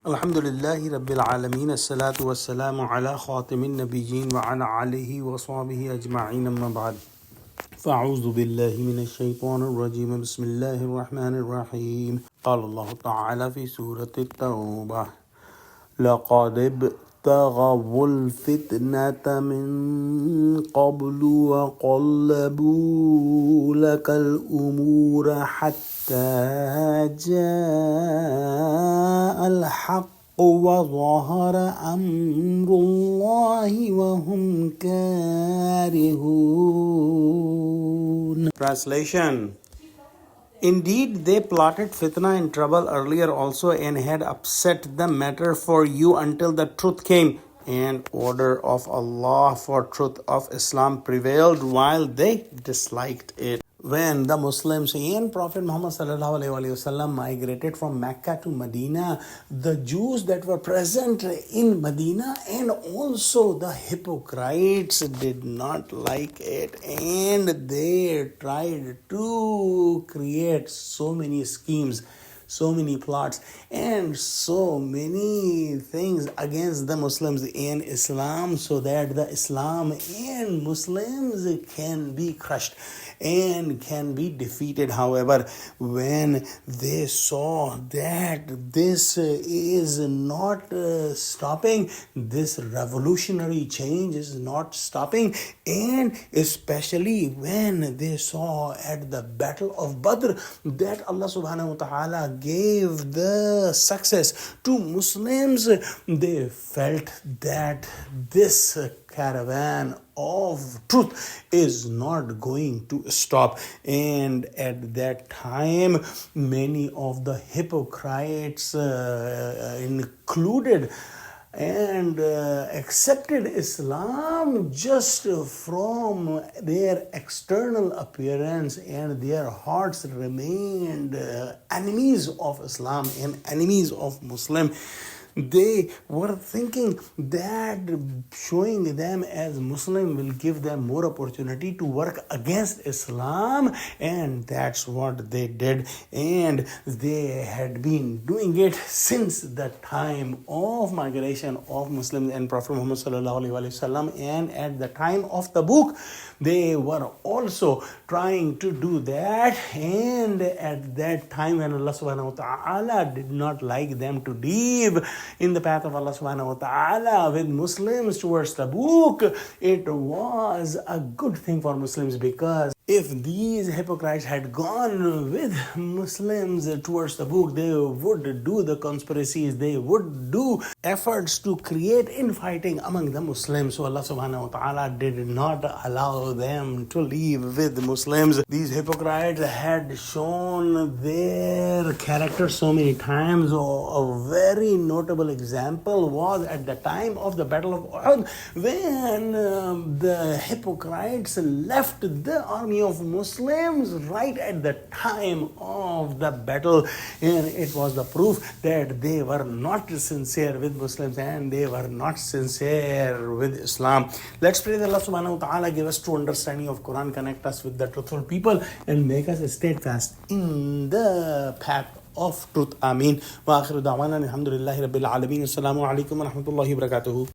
Alhamdulillahi Rabbil Alameen, As-salatu was-salamu ala khatimin nabiyyin wa ala alihi wa sahbihi ajma'in amma ba'd. فأعوذ بالله من الشيطان الرجيم بسم الله الرحمن الرحيم قال الله تعالى في سورة التوبة لقد ابتغوا الفتنة من قبل وقلبوا لك الأمور حتى جاء الحق وظهر أمر الله وهم كارهون. Translation. Indeed, they plotted fitna and trouble earlier also and had upset the matter for you until the truth came, and order of Allah for truth of Islam prevailed while they disliked it. When the Muslims and Prophet Muhammad ﷺ migrated from Mecca to Medina, the Jews that were present in Medina and also the hypocrites did not like it, and they tried to create so many schemes, so many plots, and so many things against the Muslims and Islam so that the Islam and Muslims can be crushed and can be defeated. However, when they saw that this is not stopping, this revolutionary change is not stopping, and especially when they saw at the Battle of Badr that Allah subhanahu wa ta'ala gave the success to Muslims, they felt that this caravan of truth is not going to stop. And at that time, many of the hypocrites included and accepted Islam just from their external appearance, and their hearts remained enemies of Islam and enemies of Muslim. They were thinking that showing them as Muslim will give them more opportunity to work against Islam, and that's what they did. And they had been doing it since the time of migration of Muslims and Prophet Muhammad ﷺ, and at the time of the book they were also trying to do that. And at that time when Allah subhanahu wa ta'ala did not like them to leave in the path of Allah subhanahu wa ta'ala with Muslims towards the book, it was a good thing for Muslims, because if these hypocrites had gone with Muslims towards the book, they would do the conspiracies, they would do efforts to create infighting among the Muslims. So Allah subhanahu wa ta'ala did not allow them to leave with Muslims. These hypocrites had shown their character so many times. A very notable example was at the time of the Battle of Uhud, when the hypocrites left the army of Muslims right at the time of the battle, and it was the proof that they were not sincere with Muslims and they were not sincere with Islam. Let's pray that Allah subhanahu wa ta'ala give us true understanding of Quran, connect us with the truthful people, and make us steadfast in the path of truth. Ameen. Wa akhiru da'wana alhamdulillahi rabbil alameen. Assalamu alaikum wa rahmatullahi wa barakatuhu.